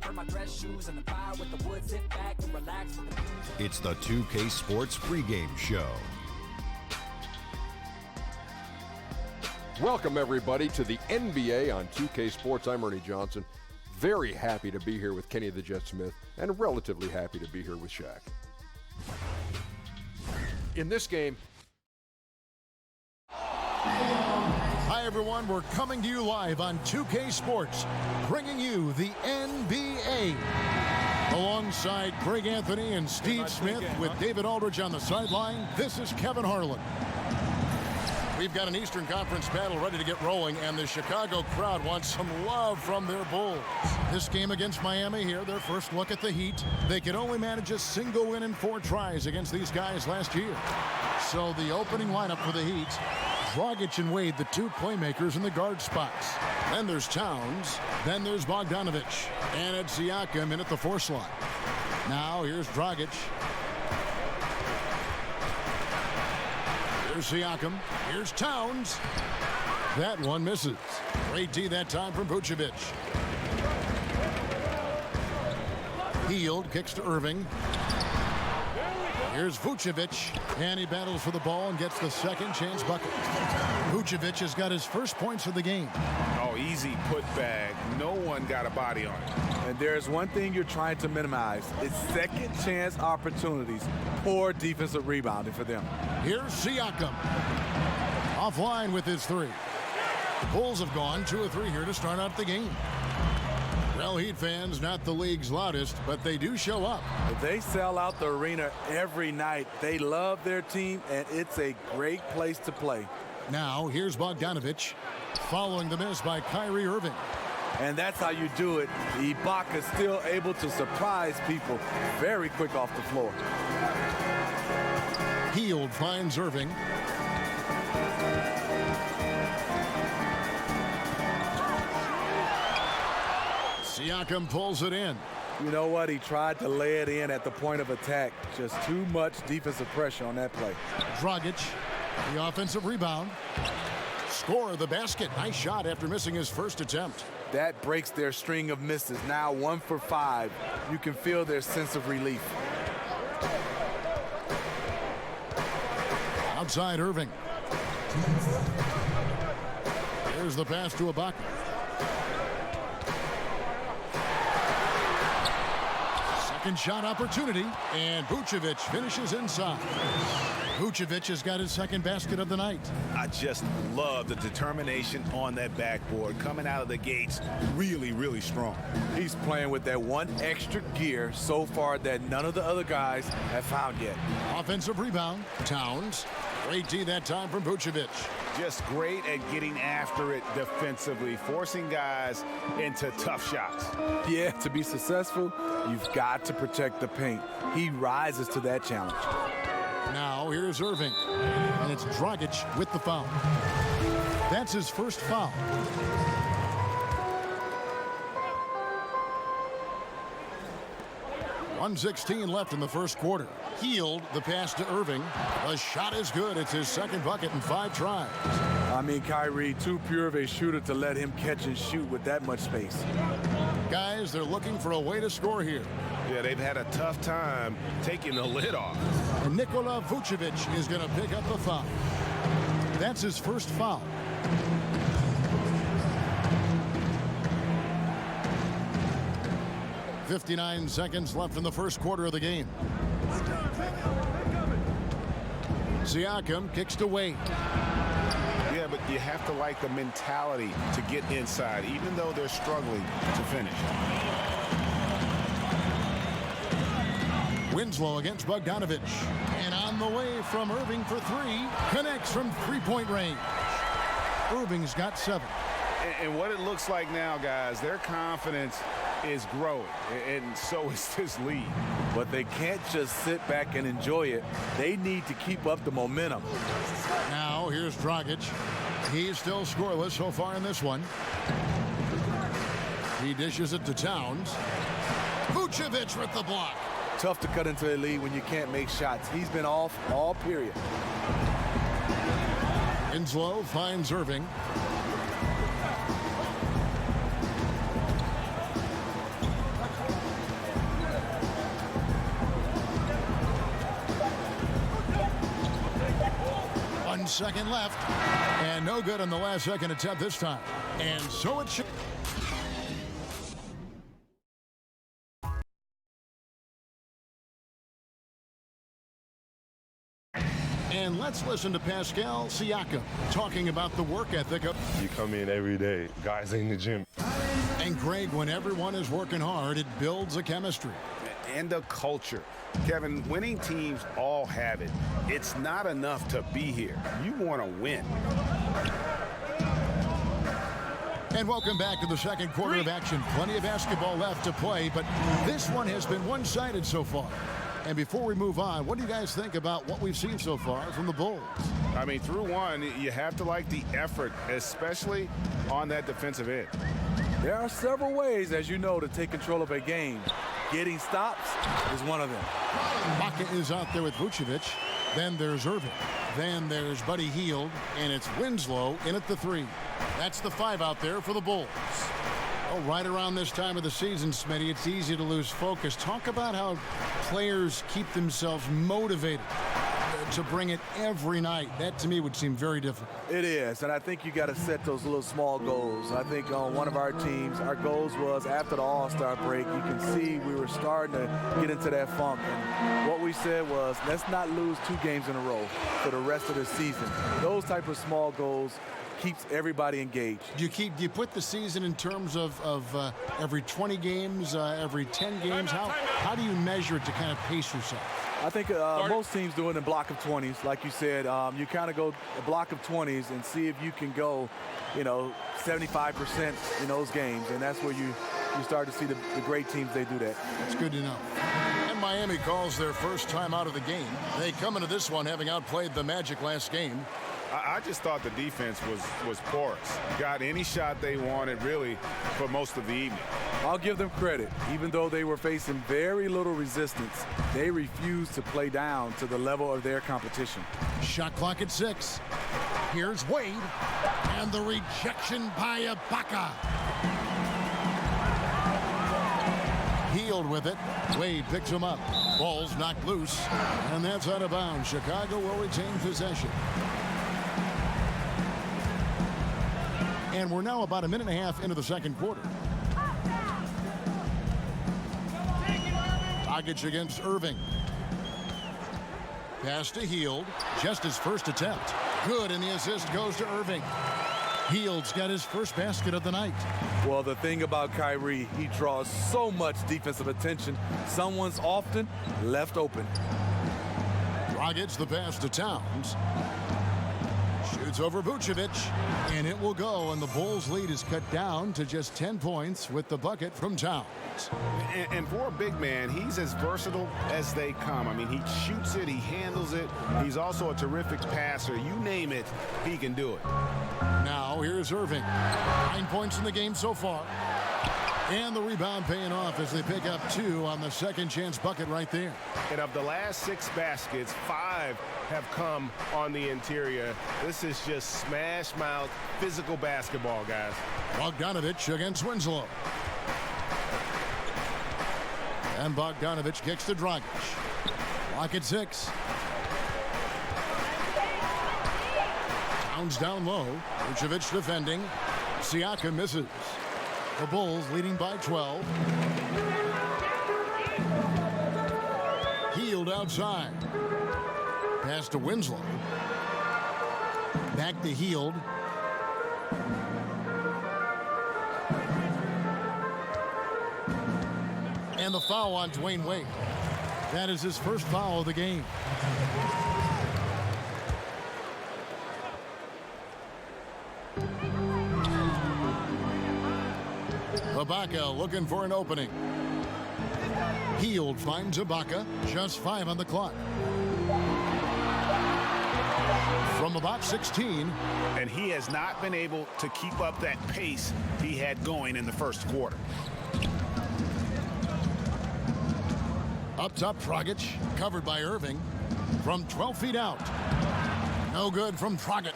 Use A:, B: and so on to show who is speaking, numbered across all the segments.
A: Burn my dress shoes and the fire with the wood, sit back and relax with the music.
B: It's the 2K Sports pregame show.
C: Welcome, everybody, to the NBA on 2K Sports. I'm Ernie Johnson. Very happy to be here with Kenny the Jet Smith, and relatively happy to be here with Shaq. In this game...
D: Hi, everyone. We're coming to you live on 2K Sports, bringing you the NBA. Alongside Greg Anthony and Steve Smith with David Aldridge on the sideline, this is Kevin Harlan. We've got an Eastern Conference battle ready to get rolling, and the Chicago crowd wants some love from their Bulls. This game against Miami here, their first look at the Heat. They could only manage a single win in 4 tries against these guys last year. So the opening lineup for the Heat, Dragic and Wade, the 2 playmakers in the guard spots. Then there's Towns. Then there's Bogdanovic. And it's Siakam in at the 4 slot. Now here's Dragic. Here's Siakam. Here's Towns. That one misses. Great D that time from Vucevic. Hield kicks to Irving. Here's Vucevic, and he battles for the ball and gets the second chance bucket. Vucevic has got his first points of the game.
E: Oh, easy putback. No one got a body on it.
F: And there's one thing you're trying to minimize. It's second chance opportunities. Poor defensive rebounding for them.
D: Here's Siakam. Offline with his 3. The Bulls have gone 2 of 3 here to start out the game. Well, Heat fans, not the league's loudest, but they do show up.
F: They sell out the arena every night. They love their team, and it's a great place to play.
D: Now, here's Bogdanovic, following the miss by Kyrie Irving.
F: And that's how you do it. Ibaka's still able to surprise people very quick off the floor.
D: Hield finds Irving. Siakam pulls it in.
F: You know what? He tried to lay it in at the point of attack. Just too much defensive pressure on that play.
D: Dragic, the offensive rebound. Score the basket. Nice shot after missing his first attempt.
F: That breaks their string of misses. Now 1 for 5. You can feel their sense of relief.
D: Outside Irving. Here's the pass to Ibaka. Second shot opportunity, and Vucevic finishes inside. Vucevic has got his second basket of the night.
E: I just love the determination on that backboard. Coming out of the gates, really, really strong.
F: He's playing with that one extra gear so far that none of the other guys have found yet.
D: Offensive rebound, Towns. Great D that time from Vucevic.
E: Just great at getting after it defensively, forcing guys into tough shots.
F: Yeah, to be successful, you've got to protect the paint. He rises to that challenge.
D: Now here's Irving, and it's Dragic with the foul. That's his first foul. .116 left in the first quarter. Hield the pass to Irving. The shot is good. It's his second bucket in 5 tries.
F: I mean, Kyrie, too pure of a shooter to let him catch and shoot with that much space.
D: Guys, they're looking for a way to score here.
E: Yeah, they've had a tough time taking the lid off.
D: And Nikola Vucevic is going to pick up the foul. That's his first foul. .59 seconds left in the first quarter of the game. Siakam kicks to Wade.
E: Yeah, but you have to like the mentality to get inside, even though they're struggling to finish.
D: Winslow against Bogdanovic. And on the way from Irving for 3. Connects from 3-point range. Irving's got 7.
E: And what it looks like now, guys, their confidence is growing, and so is this lead.
F: But they can't just sit back and enjoy it. They need to keep up the momentum.
D: Now here's Dragic. He's still scoreless so far in this one. He dishes it to Towns. Vucevic with the block.
F: Tough to cut into a lead when you can't make shots. He's been off all period.
D: Winslow finds Irving. 1 second left. And no good on the last second attempt this time. And so it should. And let's listen to Pascal Siakam talking about the work ethic of.
G: You come in every day, guys in the gym.
D: And Greg, when everyone is working hard, it builds a chemistry.
E: And a culture. Kevin, winning teams all have it. It's not enough to be here. You want to win.
D: And welcome back to the second quarter of action. Plenty of basketball left to play, but this one has been one-sided so far. And before we move on, what do you guys think about what we've seen so far from the Bulls?
E: I mean, through one, you have to like the effort, especially on that defensive end.
F: There are several ways, as you know, to take control of a game. Getting stops is one of them.
D: Baca is out there with Vucevic. Then there's Irving. Then there's Buddy Hield. And it's Winslow in at the 3. That's the 5 out there for the Bulls. Oh, right around this time of the season, Smitty, it's easy to lose focus. Talk about how players keep themselves motivated to bring it every night. That, to me, would seem very difficult.
F: It is, and I think you got to set those little small goals. I think on one of our teams, our goals was after the All-Star break, you can see we were starting to get into that funk. And what we said was, let's not lose 2 games in a row for the rest of the season. Those type of small goals keeps everybody engaged.
D: Do you put the season in terms of every 20 games, every 10 games? How do you measure it to kind of pace yourself?
F: I think most teams do it in a block of 20s. Like you said, you kind of go a block of 20s and see if you can go, 75% in those games. And that's where you start to see the great teams, they do that.
D: That's good to know. And Miami calls their first time out of the game. They come into this one having outplayed the Magic last game.
E: I just thought the defense was porous. Got any shot they wanted, really, for most of the evening.
F: I'll give them credit. Even though they were facing very little resistance, they refused to play down to the level of their competition.
D: Shot clock at 6. Here's Wade. And the rejection by Ibaka. Hield with it. Wade picks him up. Ball's knocked loose. And that's out of bounds. Chicago will retain possession. And we're now about a minute and a half into the second quarter. Dragic against Irving. Pass to Hield. Just his first attempt. Good, and the assist goes to Irving. Hield's got his first basket of the night.
F: Well, the thing about Kyrie, he draws so much defensive attention. Someone's often left open.
D: Dragic the pass to Towns. Shoots over Vucevic, and it will go, and the Bulls' lead is cut down to just 10 points with the bucket from Towns.
E: And for a big man, he's as versatile as they come. I mean, he shoots it, he handles it. He's also a terrific passer. You name it, he can do it.
D: Now, here's Irving. 9 points in the game so far. And the rebound paying off as they pick up 2 on the second chance bucket right there.
H: And of the last 6 baskets, 5 have come on the interior. This is just smash mouth physical basketball, guys.
D: Bogdanovich against Winslow. And Bogdanovich kicks to Dragic. Clock at 6. Towns down low. Vucevic defending. Siakam misses. The Bulls leading by 12. Hield outside. Pass to Winslow. Back to Hield. And the foul on Dwayne Wade. That is his first foul of the game. Ibaka looking for an opening. Hield finds Ibaka. Just 5 on the clock. From about 16.
E: And he has not been able to keep up that pace he had going in the first quarter.
D: Up top, Dragic, covered by Irving. From 12 feet out. No good from Dragic.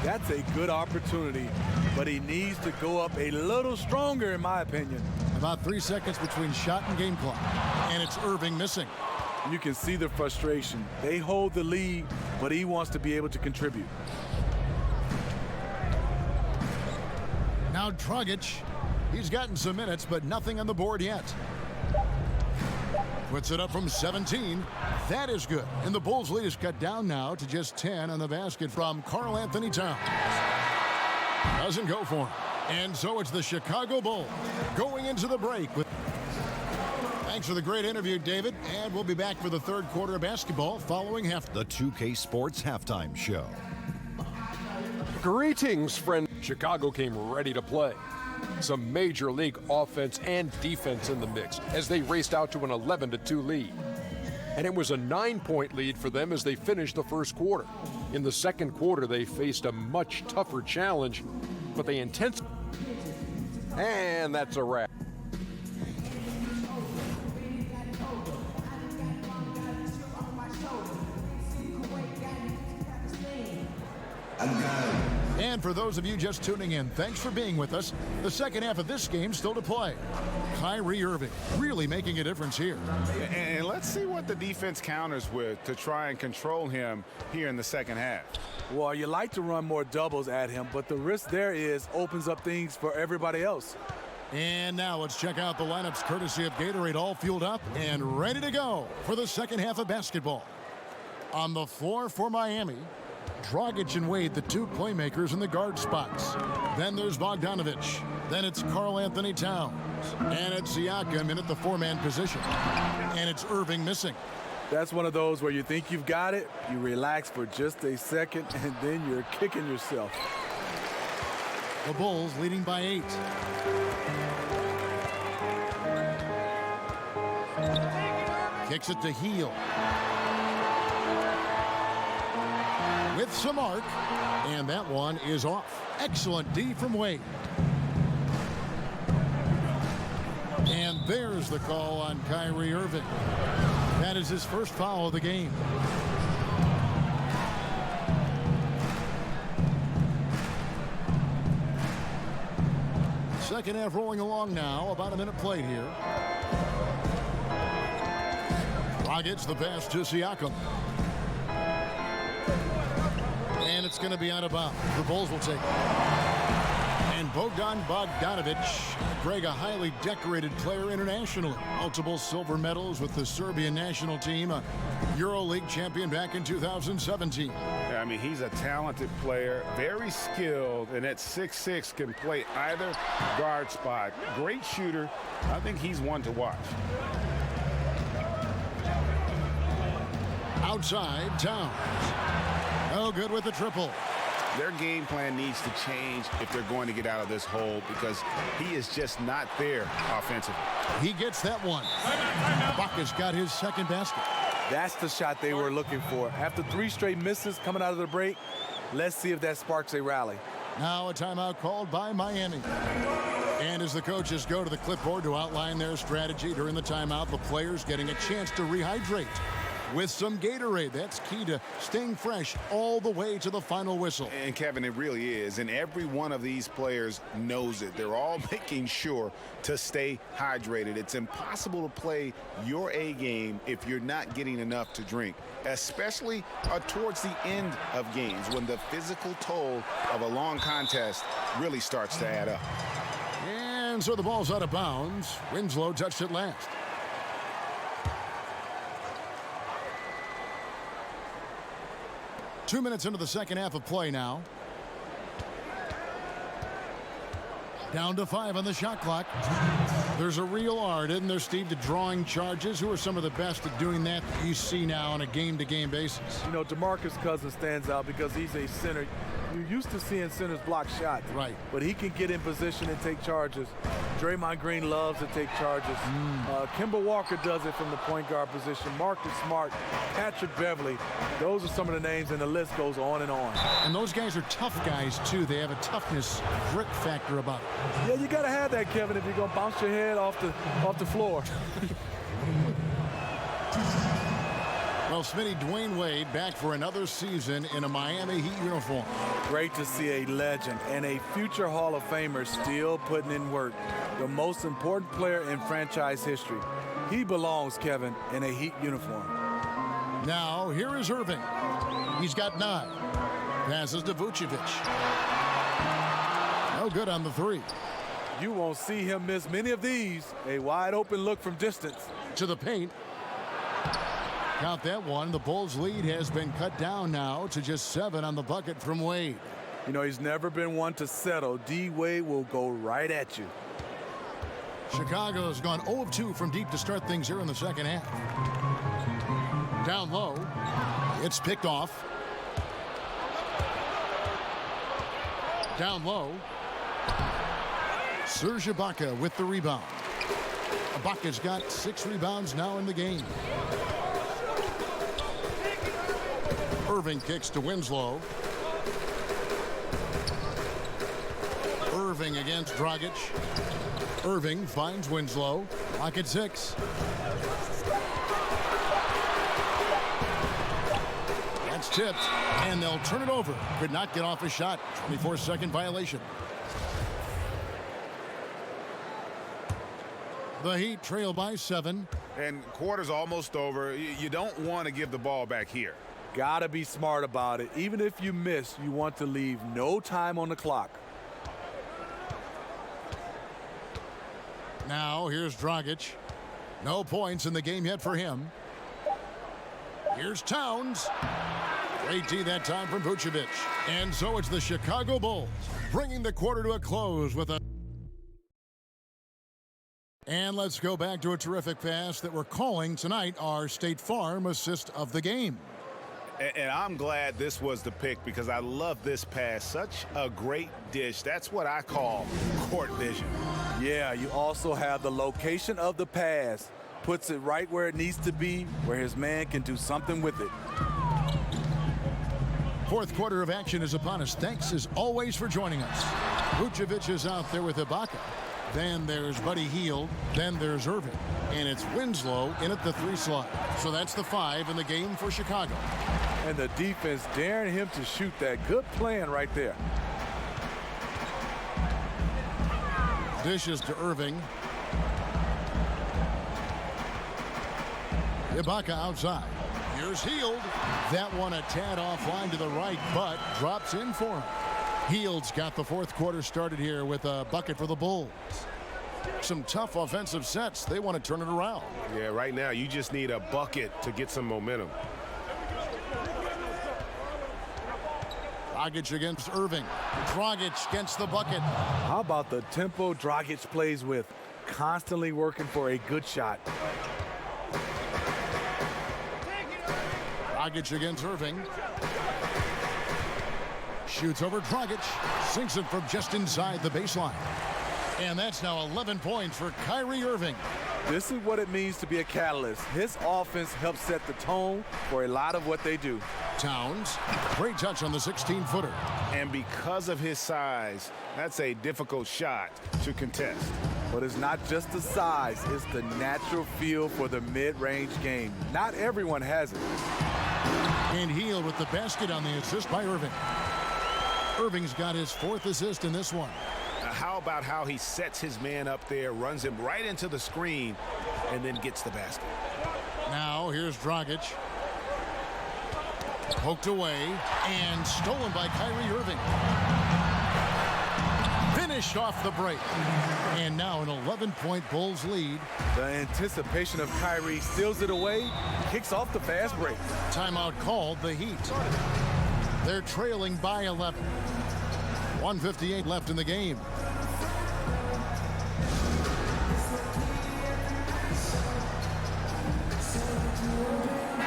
F: That's a good opportunity, but he needs to go up a little stronger, in my opinion.
D: About 3 seconds between shot and game clock. And it's Irving missing.
F: You can see the frustration. They hold the lead, but he wants to be able to contribute.
D: Now Dragic, he's gotten some minutes, but nothing on the board yet. Puts it up from 17. That is good. And the Bulls' lead is cut down now to just 10 on the basket from Karl Anthony Towns. Doesn't go for him. And so it's the Chicago Bulls going into the break. Thanks for the great interview, David. And we'll be back for the third quarter of basketball following half.
B: The 2K Sports Halftime Show.
C: Greetings, friend. Chicago came ready to play. Some major league offense and defense in the mix as they raced out to an 11-2 lead. And it was a 9-point lead for them as they finished the first quarter. In the second quarter, they faced a much tougher challenge, but they intensified. And that's a wrap.
D: And for those of you just tuning in, thanks for being with us. The second half of this game still to play. Kyrie Irving really making a difference here.
E: And let's see what the defense counters with to try and control him here in the second half.
F: Well, you like to run more doubles at him, but the risk there is opens up things for everybody else.
D: And now let's check out the lineups courtesy of Gatorade, all fueled up and ready to go for the second half of basketball. On the floor for Miami, Dragic and Wade, the two playmakers in the guard spots. Then there's Bogdanovich. Then it's Karl Anthony Towns. And it's Siakam in at the four-man position. And it's Irving missing.
F: That's one of those where you think you've got it, you relax for just a second, and then you're kicking yourself.
D: The Bulls leading by 8. Kicks it to Heel. With some arc, and that one is off. Excellent D from Wade. And there's the call on Kyrie Irving. That is his first foul of the game. Second half rolling along now, about a minute played here. Dragic the pass to Siakam. And it's going to be out of bounds. The Bulls will take it. And Bogdanovich, Greg, a highly decorated player internationally. Multiple silver medals with the Serbian national team, a EuroLeague champion back in 2017.
E: I mean, he's a talented player, very skilled, and at 6'6" can play either guard spot. Great shooter. I think he's one to watch.
D: Outside, Towns. Oh, good with the triple.
E: Their game plan needs to change if they're going to get out of this hole because he is just not there offensively.
D: He gets that one. Buckus got his second basket.
F: That's the shot they were looking for. After 3 straight misses coming out of the break, let's see if that sparks a rally.
D: Now a timeout called by Miami. And as the coaches go to the clipboard to outline their strategy during the timeout, the players getting a chance to rehydrate with some Gatorade. That's key to staying fresh all the way to the final whistle.
E: And Kevin, it really is. And every one of these players knows it. They're all making sure to stay hydrated. It's impossible to play your A game if you're not getting enough to drink, especially towards the end of games when the physical toll of a long contest really starts to add up.
D: And so the ball's out of bounds. Winslow touched it last. Two minutes into the second half of play now. Down to 5 on the shot clock. There's a real art, isn't there, Steve, to drawing charges? Who are some of the best at doing that you see now on a game-to-game basis?
F: You know, DeMarcus Cousins stands out because he's a center. You're used to seeing centers block shots.
D: Right.
F: But he can get in position and take charges. Draymond Green loves to take charges. Kemba Walker does it from the point guard position. Marcus Smart, Patrick Beverly. Those are some of the names, and the list goes on and on.
D: And those guys are tough guys, too. They have a toughness, grit factor about it.
F: Yeah, you got to have that, Kevin, if you're going to bounce your head off the floor.
D: Well, Smitty, Dwayne Wade back for another season in a Miami Heat uniform.
F: Great to see a legend and a future Hall of Famer still putting in work. The most important player in franchise history. He belongs, Kevin, in a Heat uniform.
D: Now, here is Irving. He's got 9. Passes to Vucevic. No good on the 3.
F: You won't see him miss many of these. A wide open look from distance.
D: To the paint. Count that one. The Bulls' lead has been cut down now to just 7 on the bucket from Wade.
F: You know, he's never been one to settle. D. Wade will go right at you.
D: Chicago's gone 0 of 2 from deep to start things here in the second half. Down low. It's picked off. Down low. Serge Ibaka with the rebound. Ibaka's got 6 rebounds now in the game. Irving kicks to Winslow. Irving against Dragic. Irving finds Winslow. Lock at 6. That's tipped, and they'll turn it over. Could not get off a shot. 24-second violation. The Heat trail by 7.
E: And quarter's almost over. You don't want to give the ball back here.
F: Gotta be smart about it. Even if you miss, you want to leave no time on the clock.
D: Now here's Dragic. No points in the game yet for him. Here's Towns. Great D that time from Vucevic. And so it's the Chicago Bulls bringing the quarter to a close with a... And let's go back to a terrific pass that we're calling tonight our State Farm assist of the game.
E: And I'm glad this was the pick because I love this pass. Such a great dish. That's what I call court vision.
F: Yeah, you also have the location of the pass. Puts it right where it needs to be, where his man can do something with it.
D: Fourth quarter of action is upon us. Thanks as always for joining us. Vucevic is out there with Ibaka. Then there's Buddy Hield. Then there's Irving. And it's Winslow in at the 3 slot. So that's the 5 in the game for Chicago.
F: And the defense daring him to shoot that. Good plan right there.
D: Dishes to Irving. Ibaka outside. Here's Hield. That one a tad offline to the right, but drops in for him. Hield's got the fourth quarter started here with a bucket for the Bulls. Some tough offensive sets. They want to turn it around.
H: Yeah, right now you just need a bucket to get some momentum.
D: Dragic against Irving. Dragic against the bucket.
F: How about the tempo Dragic plays with? Constantly working for a good shot.
D: Dragic against Irving. Shoots over Dragic. Sinks it from just inside the baseline. And that's now 11 points for Kyrie Irving.
F: This is what it means to be a catalyst. His offense helps set the tone for a lot of what they do.
D: Towns, great touch on the 16-footer.
E: And because of his size, that's a difficult shot to contest.
F: But it's not just the size, it's the natural feel for the mid-range game. Not everyone has it.
D: And Hield with the basket on the assist by Irving. Irving's got his 4th assist in this one.
E: How about how he sets his man up there, runs him right into the screen, and then gets the basket.
D: Now here's Dragic. Poked away and stolen by Kyrie Irving. Finished off the break. And now an 11-point Bulls lead.
F: The anticipation of Kyrie steals it away, kicks off the fast break.
D: Timeout called the Heat. They're trailing by 11. 1:58 left in the game.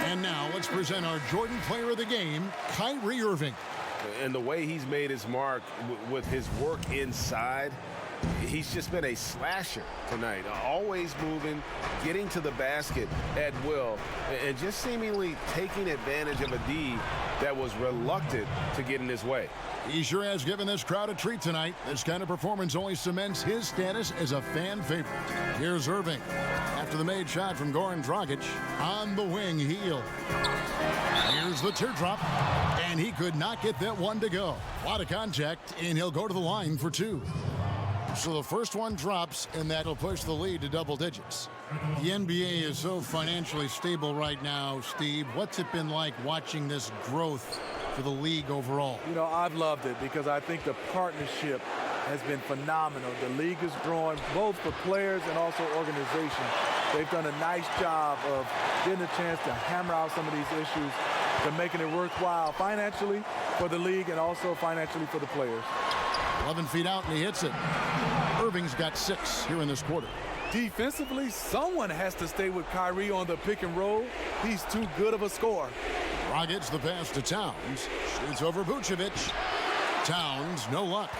D: And now let's present our Jordan Player of the Game, Kyrie Irving.
H: And the way he's made his mark with his work inside, he's just been a slasher tonight. Always moving, getting to the basket at will, and just seemingly taking advantage of a D that was reluctant to get in his way.
D: He sure has given this crowd a treat tonight. This kind of performance only cements his status as a fan favorite. Here's Irving. After the made shot from Goran Dragic, on the wing, Hield. Here's the teardrop, and he could not get that one to go. A lot of contact, and he'll go to the line for 2. So the first one drops, and that'll push the lead to double digits. The NBA is so financially stable right now, Steve. What's it been like watching this growth for the league overall?
F: You know, I've loved it because I think the partnership has been phenomenal. The league is growing both for players and also organizations. They've done a nice job of getting a chance to hammer out some of these issues, to making it worthwhile financially for the league and also financially for the players.
D: 11 feet out, and he hits it. Irving's got 6 here in this quarter.
F: Defensively, someone has to stay with Kyrie on the pick and roll. He's too good of a scorer.
D: Rockets the pass to Towns. Shoots over Vucevic. Towns, no luck.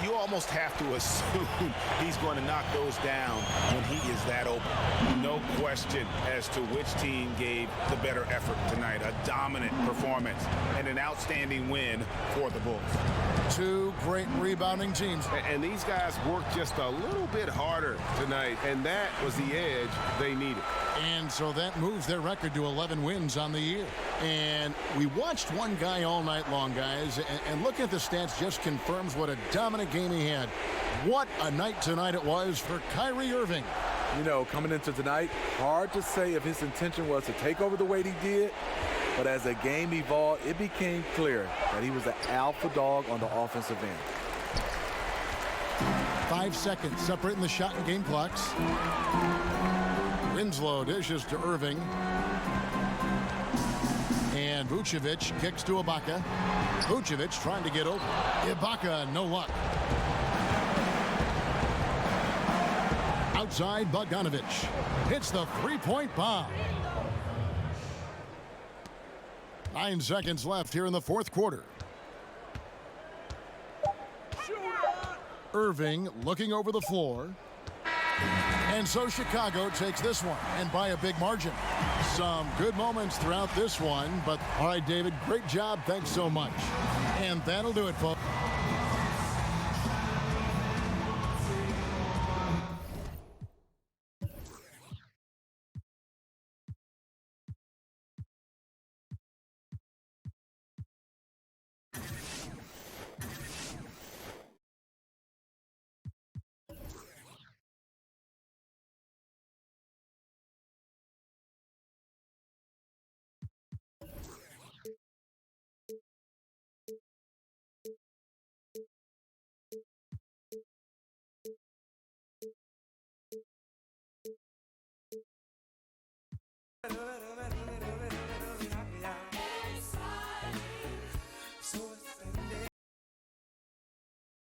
E: You almost have to assume he's going to knock those down when he is that open. No question as to which team gave the better effort tonight. A dominant performance and an outstanding win for the Bulls.
D: 2 great rebounding teams.
H: And these guys worked just a little bit harder tonight, and that was the edge they needed.
D: And so that moves their record to 11 wins on the year. And we watched one guy all night long, guys, and looking at the stats just confirms what a dominant game he had. What a night tonight it was for Kyrie Irving.
F: You know, coming into tonight, hard to say if his intention was to take over the way he did, but as the game evolved, it became clear that he was an alpha dog on the offensive end.
D: 5 seconds separating the shot and game clocks. Winslow dishes to Irving. And Vucevic kicks to Ibaka. Vucevic trying to get open. Ibaka, no luck. Outside, Bogdanovic hits the three-point bomb. 9 seconds left here in the fourth quarter. Irving looking over the floor. And so Chicago takes this one, and by a big margin. Some good moments throughout this one, but all right, David, great job. Thanks so much. And that'll do it, folks.